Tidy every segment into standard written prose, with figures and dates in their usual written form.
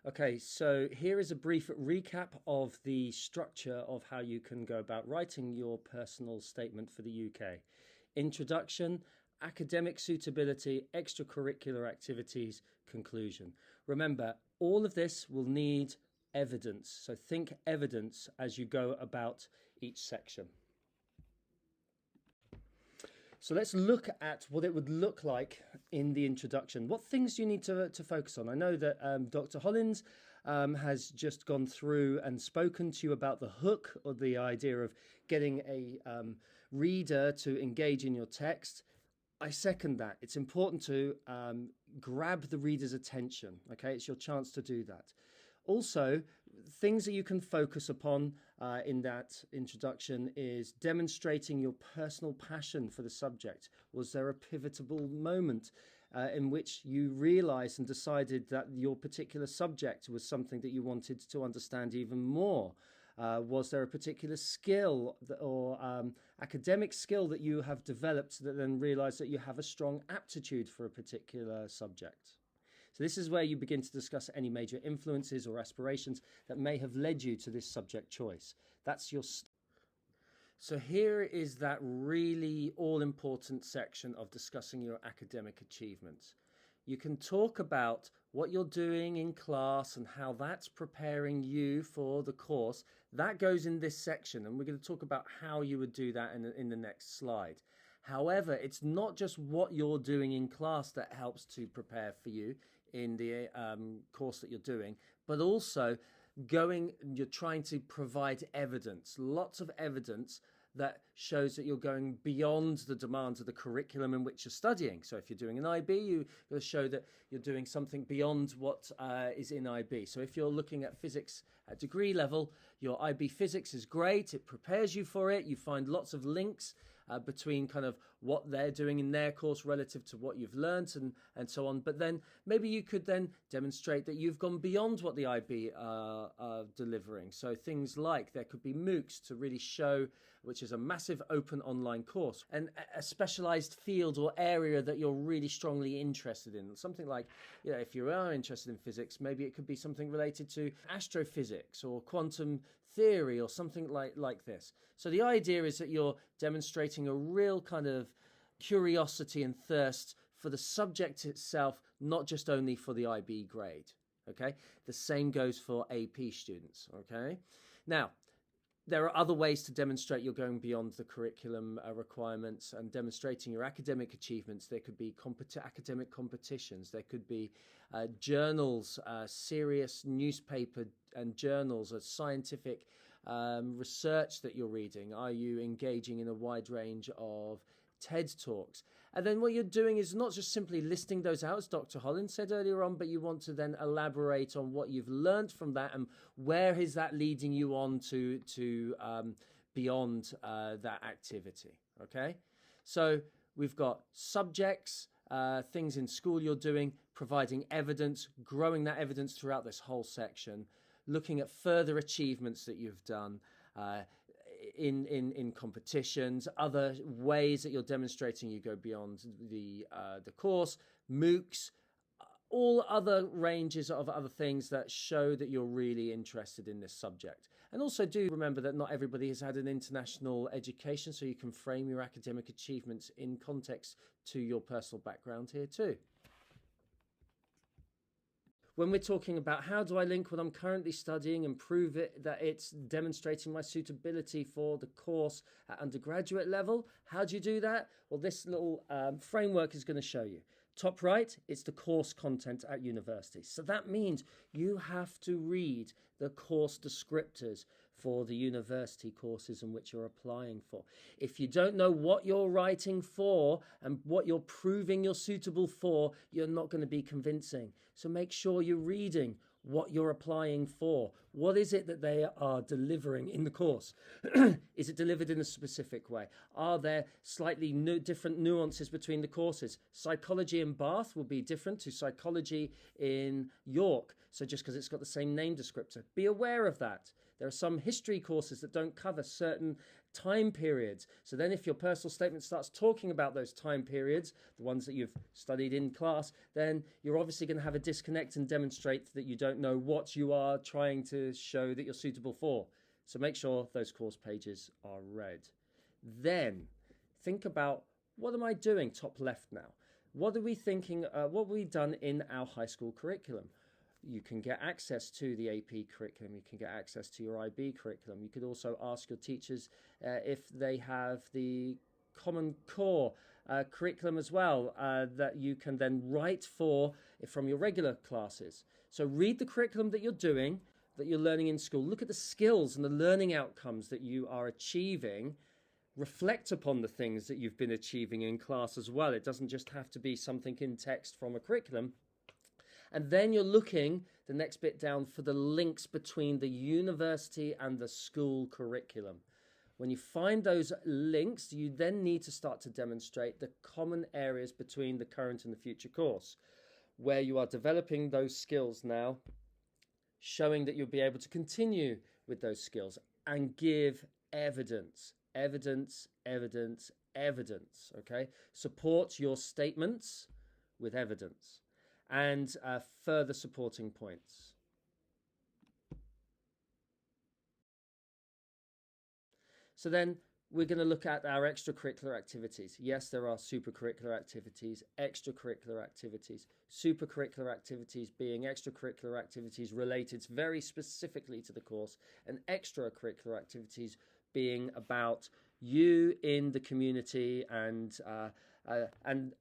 Okay, so here is a brief recap of the structure of how you can go about writing your personal statement for the UK. Introduction, academic suitability, extracurricular activities, conclusion. Remember, all of this will need evidence. So think evidence as you go about each section. So let's look at what it would look like in the introduction. What things do you need to focus on? I know that Dr. Hollins has just gone through and spoken to you about the hook, or the idea of getting a reader to engage in your text. I second that. It's important to grab the reader's attention. Okay, it's your chance to do that. Also, things that you can focus upon in that introduction is demonstrating your personal passion for the subject. Was there a pivotal moment in which you realized and decided that your particular subject was something that you wanted to understand even more? Was there a particular skill or academic skill that you have developed that then realized that you have a strong aptitude for a particular subject? So this is where you begin to discuss any major influences or aspirations that may have led you to this subject choice. That's your... So here is that really all-important section of discussing your academic achievements. You can talk about what you're doing in class and how that's preparing you for the course. That goes in this section, and we're going to talk about how you would do that in the next slide. However, it's not just what you're doing in class that helps to prepare for you in the course that you're doing, but also you're trying to provide evidence, lots of evidence that shows that you're going beyond the demands of the curriculum in which you're studying. So if you're doing an IB, you're going to show that you're doing something beyond what is in IB. So if you're looking at physics at degree level, your IB physics is great. It prepares you for it. You find lots of links between kind of what they're doing in their course relative to what you've learnt and so on. But then maybe you could then demonstrate that you've gone beyond what the IB are delivering. So things like there could be MOOCs to really show, which is a massive open online course, and a specialized field or area that you're really strongly interested in. Something like, if you are interested in physics, maybe it could be something related to astrophysics or quantum theory or something like this. So the idea is that you're demonstrating a real kind of curiosity and thirst for the subject itself, not just only for the IB grade. Okay, the same goes for AP students. Okay, now there are other ways to demonstrate you're going beyond the curriculum requirements and demonstrating your academic achievements. There could be academic competitions. There could be journals, serious newspaper and journals, scientific research that you're reading. Are you engaging in a wide range of TED Talks? And then what you're doing is not just simply listing those out, as Dr. Hollins said earlier on, but you want to then elaborate on what you've learned from that and where is that leading you on to beyond that activity. Okay, so we've got subjects, things in school you're doing, providing evidence, growing that evidence throughout this whole section, looking at further achievements that you've done in competitions, other ways that you're demonstrating you go beyond the course, MOOCs, all other ranges of other things that show that you're really interested in this subject. And also do remember that not everybody has had an international education, so you can frame your academic achievements in context to your personal background here too. When we're talking about how do I link what I'm currently studying and prove it that it's demonstrating my suitability for the course at undergraduate level, how do you do that? Well, this little framework is going to show you. Top right, it's the course content at university. So that means you have to read the course descriptors for the university courses in which you're applying for. If you don't know what you're writing for and what you're proving you're suitable for, you're not going to be convincing. So make sure you're reading what you're applying for. What is it that they are delivering in the course? Is it delivered in a specific way? Are there slightly different nuances between the courses? Psychology in Bath will be different to psychology in York. So just because it's got the same name descriptor, be aware of that. There are some history courses that don't cover certain time periods. So then if your personal statement starts talking about those time periods, the ones that you've studied in class, then you're obviously going to have a disconnect and demonstrate that you don't know what you are trying to show that you're suitable for. So make sure those course pages are read. Then think about, what am I doing? Top left now. What are we thinking? What have we done in our high school curriculum? You can get access to the AP curriculum. You can get access to your IB curriculum. You could also ask your teachers if they have the Common Core curriculum as well that you can then write for from your regular classes. So read the curriculum that you're doing, that you're learning in school. Look at the skills and the learning outcomes that you are achieving. Reflect upon the things that you've been achieving in class as well. It doesn't just have to be something in text from a curriculum. And then you're looking, the next bit down, for the links between the university and the school curriculum. When you find those links, you then need to start to demonstrate the common areas between the current and the future course, where you are developing those skills now, showing that you'll be able to continue with those skills and give evidence, okay? Support your statements with evidence and further supporting points. So then we're going to look at our extracurricular activities. Yes, there are supercurricular activities, extracurricular activities, supercurricular activities being extracurricular activities related very specifically to the course, and extracurricular activities being about you in the community and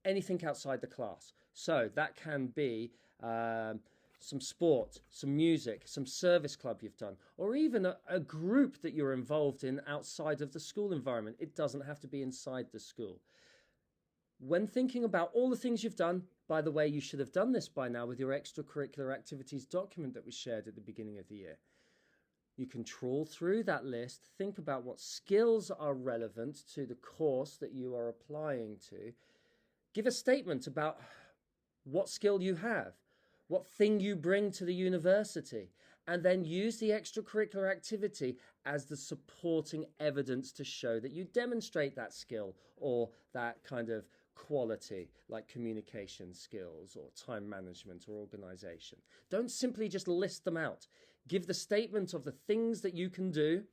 anything outside the class. So that can be some sport, some music, some service club you've done, or even a group that you're involved in outside of the school environment. It doesn't have to be inside the school. When thinking about all the things you've done, by the way, you should have done this by now with your extracurricular activities document that we shared at the beginning of the year. You can trawl through that list, think about what skills are relevant to the course that you are applying to, give a statement about what skill you have, what thing you bring to the university, and then use the extracurricular activity as the supporting evidence to show that you demonstrate that skill or that kind of quality, like communication skills or time management or organization. Don't simply just list them out. Give the statement of the things that you can do,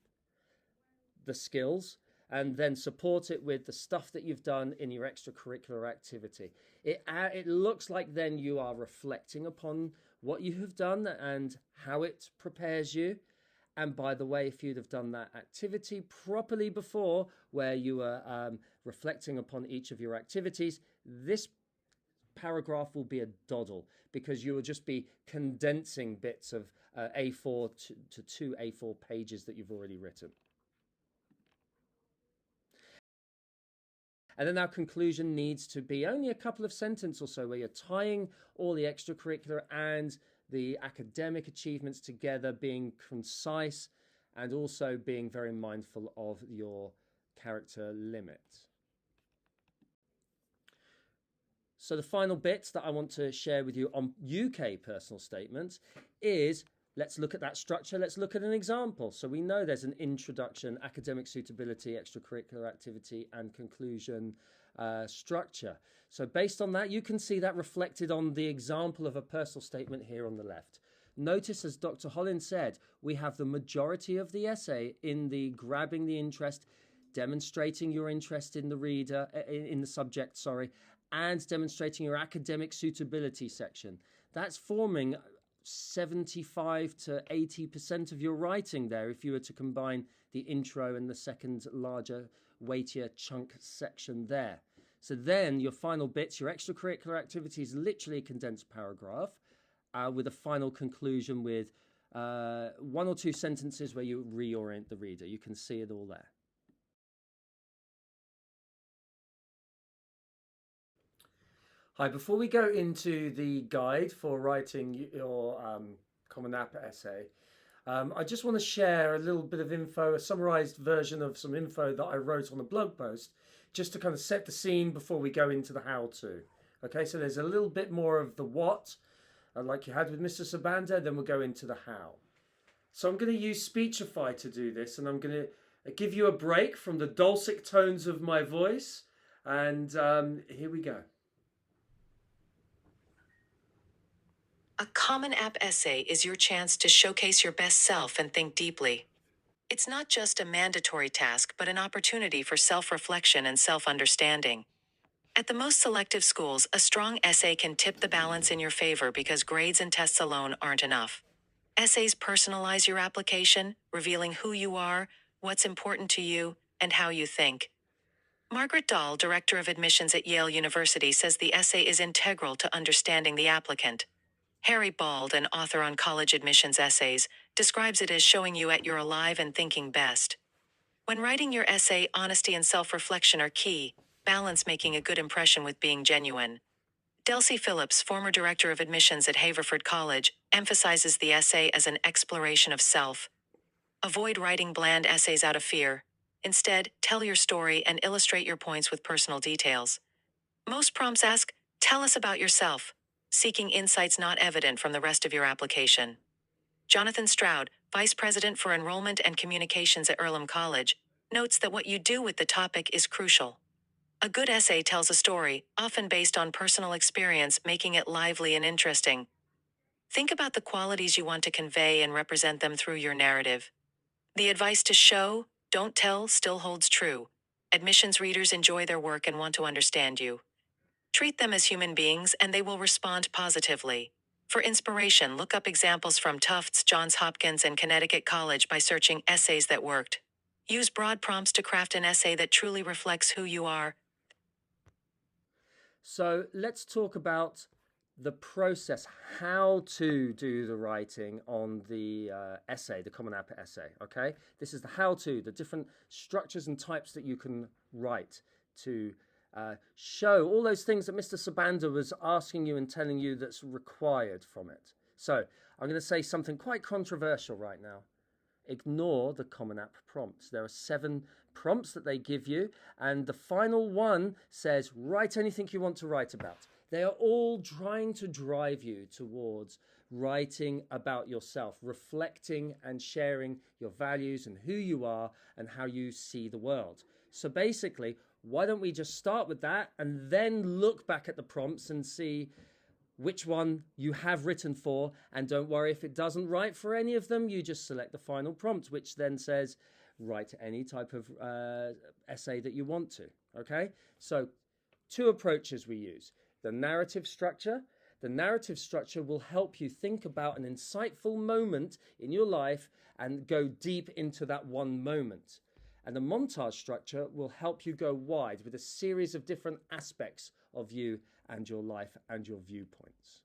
the skills, and then support it with the stuff that you've done in your extracurricular activity. It looks like then you are reflecting upon what you have done and how it prepares you. And by the way, if you'd have done that activity properly before, where you were reflecting upon each of your activities, this paragraph will be a doddle because you will just be condensing bits of A4 to 2 A4 pages that you've already written. And then our conclusion needs to be only a couple of sentences or so where you're tying all the extracurricular and the academic achievements together, being concise and also being very mindful of your character limit. So the final bit that I want to share with you on UK personal statements is, let's look at that structure. Let's look at an example. So we know there's an introduction, academic suitability, extracurricular activity, and conclusion structure. So based on that, you can see that reflected on the example of a personal statement here on the left. Notice, as Dr. Hollins said, we have the majority of the essay in the grabbing the interest, demonstrating your interest in the reader, in the subject, and demonstrating your academic suitability section. That's forming 75 to 80% of your writing there if you were to combine the intro and the second larger, weightier chunk section there. So then your final bits, your extracurricular activities, literally a condensed paragraph with a final conclusion with 1 or 2 sentences where you reorient the reader. You can see it all there. Hi, before we go into the guide for writing your Common App essay, I just want to share a little bit of info, a summarized version of some info that I wrote on a blog post, just to kind of set the scene before we go into the how-to. Okay, so there's a little bit more of the what, like you had with Mr. Sabanda, then we'll go into the how. So I'm going to use Speechify to do this, and I'm going to give you a break from the dulcet tones of my voice. And here we go. A Common App essay is your chance to showcase your best self and think deeply. It's not just a mandatory task, but an opportunity for self-reflection and self-understanding. At the most selective schools, a strong essay can tip the balance in your favor because grades and tests alone aren't enough. Essays personalize your application, revealing who you are, what's important to you, and how you think. Margaret Dahl, Director of Admissions at Yale University, says the essay is integral to understanding the applicant. Harry Bald, an author on college admissions essays, describes it as showing you at your alive and thinking best. When writing your essay, honesty and self-reflection are key, balance making a good impression with being genuine. Delcy Phillips, former director of admissions at Haverford College, emphasizes the essay as an exploration of self. Avoid writing bland essays out of fear. Instead, tell your story and illustrate your points with personal details. Most prompts ask, "Tell us about yourself," seeking insights not evident from the rest of your application. Jonathan Stroud, Vice President for Enrollment and Communications at Earlham College, notes that what you do with the topic is crucial. A good essay tells a story, often based on personal experience, making it lively and interesting. Think about the qualities you want to convey and represent them through your narrative. The advice to show, don't tell still holds true. Admissions readers enjoy their work and want to understand you. Treat them as human beings and they will respond positively. For inspiration, look up examples from Tufts, Johns Hopkins, and Connecticut College by searching essays that worked. Use broad prompts to craft an essay that truly reflects who you are. So let's talk about the process, how to do the writing on the essay, the Common App essay, okay? This is the how-to, the different structures and types that you can write to show all those things that Mr. Sabanda was asking you and telling you that's required from it. So I'm going to say something quite controversial right now. Ignore the Common App prompts. There are 7 prompts that they give you, and the final one says, write anything you want to write about. They are all trying to drive you towards writing about yourself, reflecting and sharing your values and who you are and how you see the world. So basically, why don't we just start with that and then look back at the prompts and see which one you have written for, and don't worry if it doesn't write for any of them. You just select the final prompt, which then says write any type of essay that you want to. Okay, so 2 approaches we use. The narrative structure. The narrative structure will help you think about an insightful moment in your life and go deep into that one moment. And the montage structure will help you go wide with a series of different aspects of you and your life and your viewpoints.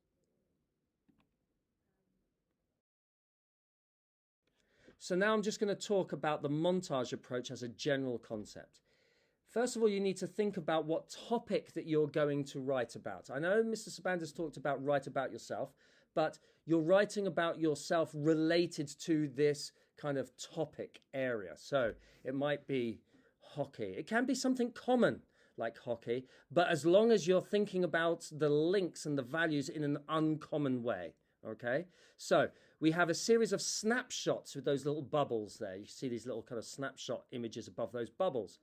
So now I'm just going to talk about the montage approach as a general concept. First of all, you need to think about what topic that you're going to write about. I know Mr. Sabanda's talked about write about yourself, but you're writing about yourself related to this kind of topic area. So it might be hockey. It can be something common like hockey, but as long as you're thinking about the links and the values in an uncommon way, okay? So we have a series of snapshots with those little bubbles there. You see these little kind of snapshot images above those bubbles.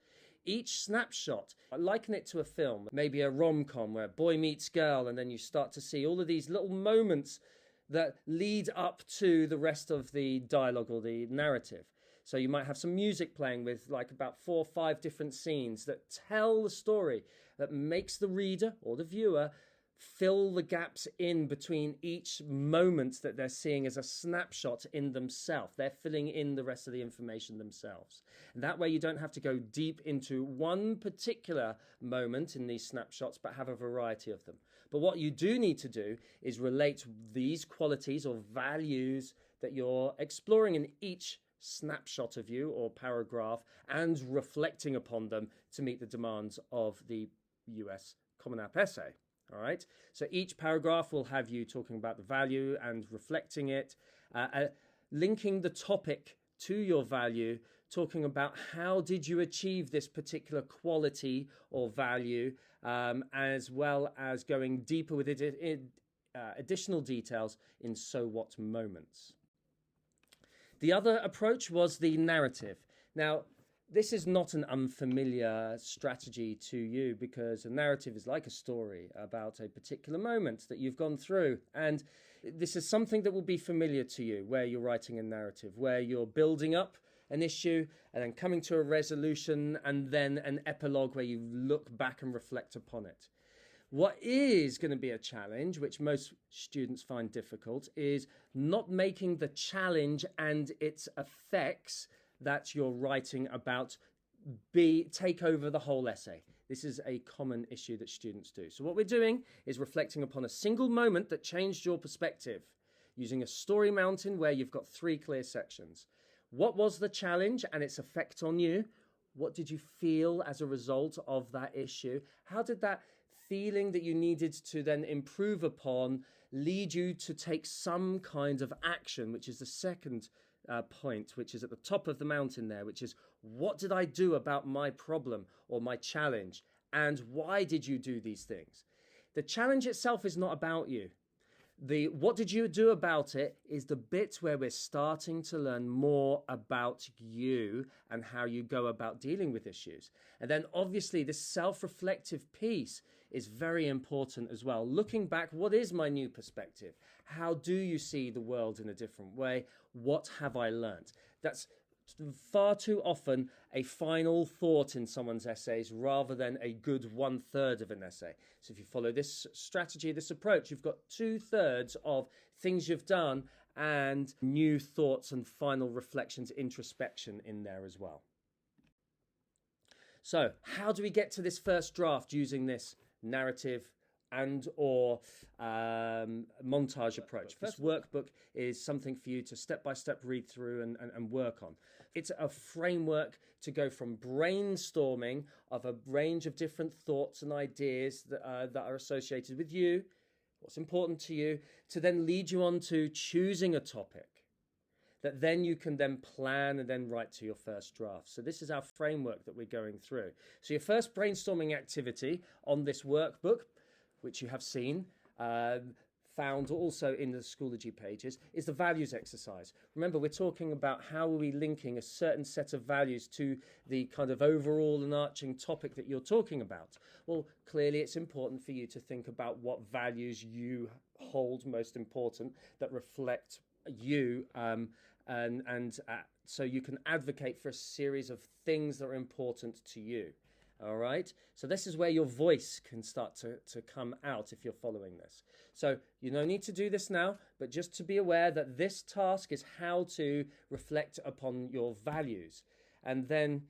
Each snapshot, I liken it to a film, maybe a rom-com where boy meets girl, and then you start to see all of these little moments that lead up to the rest of the dialogue or the narrative. So you might have some music playing with like about 4 or 5 different scenes that tell the story, that makes the reader or the viewer fill the gaps in between each moment that they're seeing as a snapshot in themselves. They're filling in the rest of the information themselves. And that way you don't have to go deep into one particular moment in these snapshots, but have a variety of them. But what you do need to do is relate these qualities or values that you're exploring in each snapshot of you or paragraph and reflecting upon them to meet the demands of the US Common App essay. All right, so each paragraph will have you talking about the value and reflecting it, linking the topic to your value, talking about how did you achieve this particular quality or value, as well as going deeper with additional details in so what moments. The other approach was the narrative. Now, This is not an unfamiliar strategy to you, because a narrative is like a story about a particular moment that you've gone through. And this is something that will be familiar to you, where you're writing a narrative, where you're building up an issue and then coming to a resolution and then an epilogue where you look back and reflect upon it. What is going to be a challenge, which most students find difficult, is not making the challenge and its effects that you're writing about take over the whole essay. This is a common issue that students do. So what we're doing is reflecting upon a single moment that changed your perspective, using a story mountain where you've got 3 clear sections. What was the challenge and its effect on you? What did you feel as a result of that issue? How did that feeling that you needed to then improve upon lead you to take some kind of action, which is the second point, which is at the top of the mountain there, which is, what did I do about my problem or my challenge? And why did you do these things? The challenge itself is not about you. The what did you do about it is the bit where we're starting to learn more about you and how you go about dealing with issues. And then obviously this self-reflective piece is very important as well. Looking back, what is my new perspective? How do you see the world in a different way? What have I learned? That's far too often a final thought in someone's essays rather than a good 1/3 of an essay. So if you follow this strategy, this approach, you've got 2/3 of things you've done and new thoughts and final reflections, introspection in there as well. So how do we get to this first draft using this narrative and or montage approach? This workbook is something for you to step-by-step read through and work on. It's a framework to go from brainstorming of a range of different thoughts and ideas that are associated with you, what's important to you, to then lead you on to choosing a topic that then you can then plan and then write to your first draft. So this is our framework that we're going through. So your first brainstorming activity on this workbook, which you have seen, found also in the Schoology pages, is the values exercise. Remember, we're talking about how are we linking a certain set of values to the kind of overall and arching topic that you're talking about. Well, clearly it's important for you to think about what values you hold most important that reflect you, so you can advocate for a series of things that are important to you. All right, so this is where your voice can start to come out if you're following this. So you don't need to do this now, but just to be aware that this task is how to reflect upon your values. And then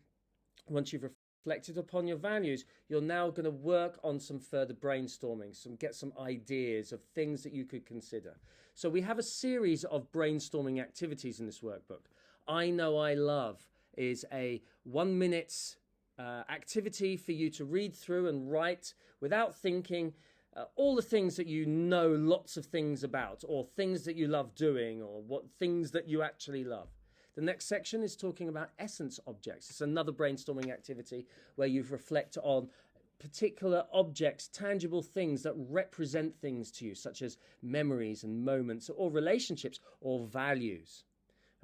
once you've reflected upon your values, you're now going to work on some further brainstorming, get some ideas of things that you could consider. So we have a series of brainstorming activities in this workbook. I Know I Love is a 1 minute activity for you to read through and write without thinking all the things that you know lots of things about, or things that you love doing, or what things that you actually love. The next section is talking about essence objects. It's another brainstorming activity where you reflect on particular objects, tangible things that represent things to you, such as memories and moments or relationships or values.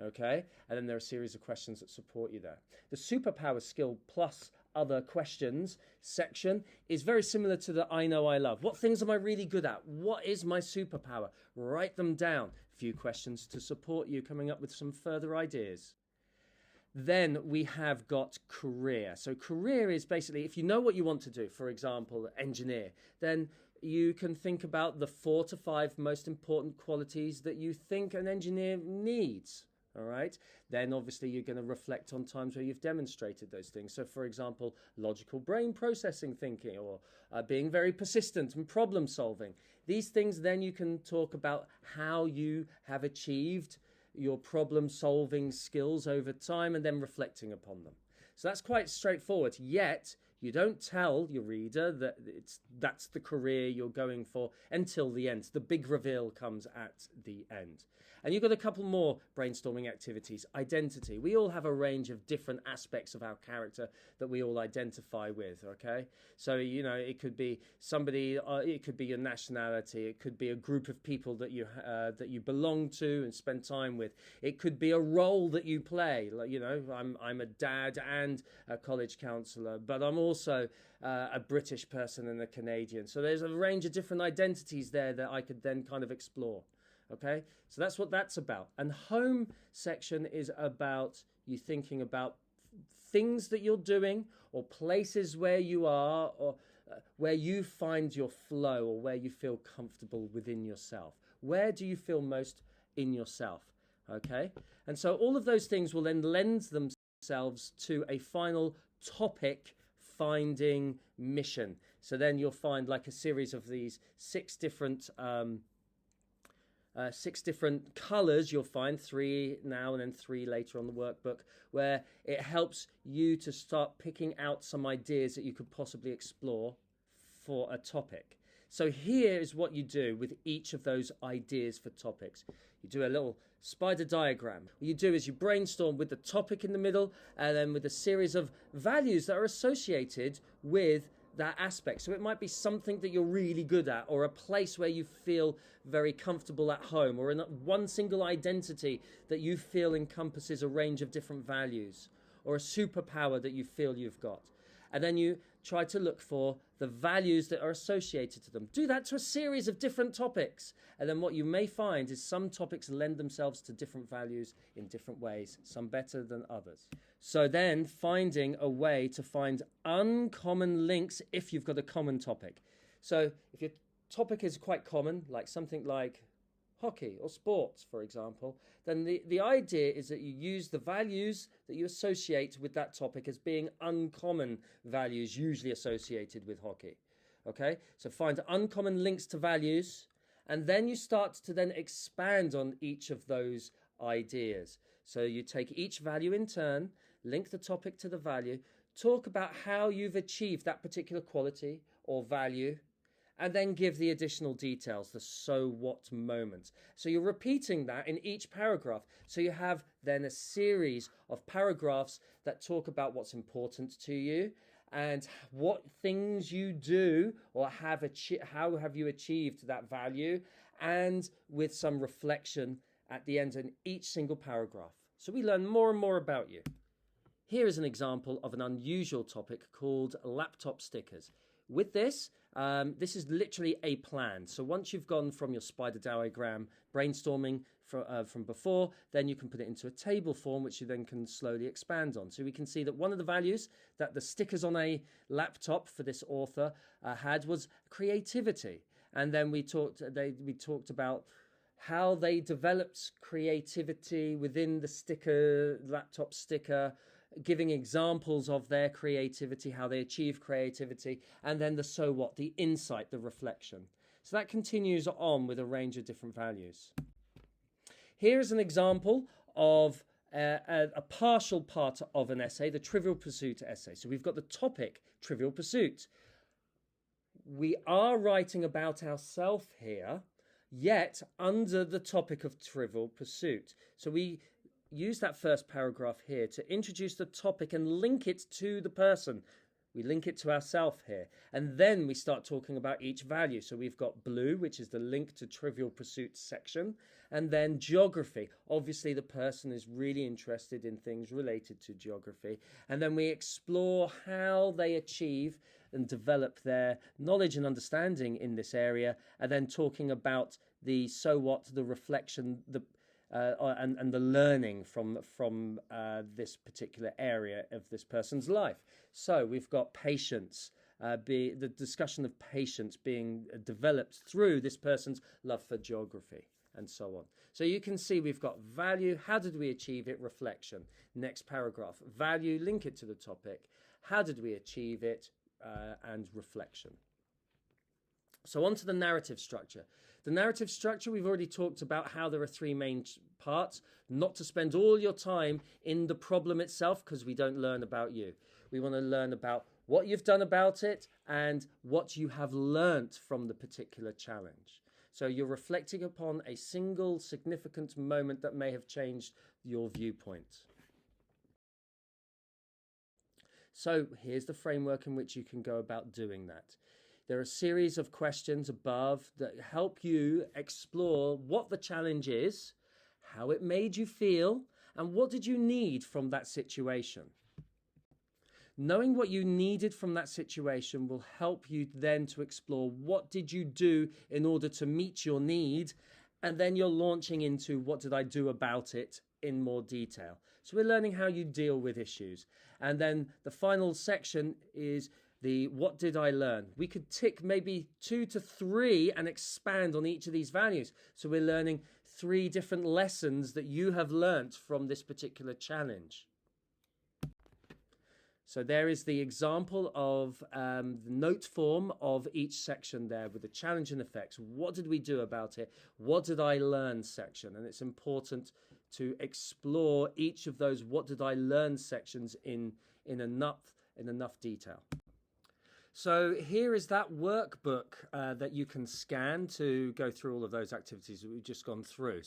Okay, and then there are a series of questions that support you there. The superpower skill plus other questions section is very similar to the I Know I Love. What things am I really good at? What is my superpower? Write them down. A few questions to support you coming up with some further ideas. Then we have got career. So career is basically, if you know what you want to do, for example, engineer, then you can think about the 4 to 5 most important qualities that you think an engineer needs. All right. Then obviously you're going to reflect on times where you've demonstrated those things. So for example, logical brain processing thinking, or being very persistent and problem solving. These things, then you can talk about how you have achieved your problem solving skills over time and then reflecting upon them. So that's quite straightforward, yet You don't tell your reader that that's the career you're going for until the end. The big reveal comes at the end. And you've got a couple more brainstorming activities. Identity. We all have a range of different aspects of our character that we all identify with, okay? So, you know, it could be somebody, it could be your nationality, it could be a group of people that you belong to and spend time with. It could be a role that you play. Like, you know, I'm a dad and a college counselor, but I'm also a British person and a Canadian. So there's a range of different identities there that I could then kind of explore. Okay, so that's what that's about. And home section is about you thinking about things that you're doing or places where you are or where you find your flow or where you feel comfortable within yourself. Where do you feel most in yourself? Okay, and so all of those things will then lend themselves to a final topic finding mission. So then you'll find like a series of these six different colors. You'll find 3 now and then 3 later on the workbook, where it helps you to start picking out some ideas that you could possibly explore for a topic. So here is what you do with each of those ideas for topics. You do a little spider diagram. What you do is you brainstorm with the topic in the middle and then with a series of values that are associated with that aspect. So it might be something that you're really good at, or a place where you feel very comfortable at home, or in one single identity that you feel encompasses a range of different values, or a superpower that you feel you've got. And then you try to look for the values that are associated to them. Do that to a series of different topics. And then what you may find is some topics lend themselves to different values in different ways, some better than others. So then finding a way to find uncommon links if you've got a common topic. So if your topic is quite common, like something like hockey or sports, for example, then the idea is that you use the values that you associate with that topic as being uncommon values usually associated with hockey. Okay, so find uncommon links to values, and then you start to then expand on each of those ideas. So you take each value in turn, link the topic to the value, talk about how you've achieved that particular quality or value, and then give the additional details, the so what moment. So you're repeating that in each paragraph. So you have then a series of paragraphs that talk about what's important to you and what things you do or how have you achieved that value, and with some reflection at the end in each single paragraph. So we learn more and more about you. Here is an example of an unusual topic called laptop stickers. With this, this is literally a plan. So once you've gone from your spider diagram brainstorming from before, then you can put it into a table form, which you then can slowly expand on. So we can see that one of the values that the stickers on a laptop for this author had was creativity. And then we talked about how they developed creativity within the laptop sticker, giving examples of their creativity, how they achieve creativity, and then the so what, the insight, the reflection. So that continues on with a range of different values. Here's an example of a partial part of an essay, the Trivial Pursuit essay. So we've got the topic, Trivial Pursuit. We are writing about ourselves here, yet under the topic of Trivial Pursuit. So we use that first paragraph here to introduce the topic and link it to the person. We link it to ourselves here. And then we start talking about each value. So we've got blue, which is the link to Trivial Pursuit section. And then geography. Obviously, the person is really interested in things related to geography. And then we explore how they achieve and develop their knowledge and understanding in this area. And then talking about the so what, the reflection, and the learning from this particular area of this person's life. So we've got patience, the discussion of patience being developed through this person's love for geography, and so on. So you can see we've got value, how did we achieve it, reflection. Next paragraph, value, link it to the topic, how did we achieve it, and reflection. So on to the narrative structure. The narrative structure, we've already talked about how there are 3 main parts, not to spend all your time in the problem itself because we don't learn about you. We want to learn about what you've done about it, and what you have learnt from the particular challenge. So you're reflecting upon a single significant moment that may have changed your viewpoint. So here's the framework in which you can go about doing that. There are a series of questions above that help you explore what the challenge is, how it made you feel, and what did you need from that situation. Knowing what you needed from that situation will help you then to explore what did you do in order to meet your need, and then you're launching into what did I do about it in more detail. So we're learning how you deal with issues. And then the final section is the what did I learn? We could tick maybe 2 to 3 and expand on each of these values. So we're learning 3 different lessons that you have learnt from this particular challenge. So there is the example of the note form of each section there with the challenge and effects. What did we do about it? What did I learn section? And it's important to explore each of those what did I learn sections in enough detail. So here is that workbook that you can scan to go through all of those activities that we've just gone through.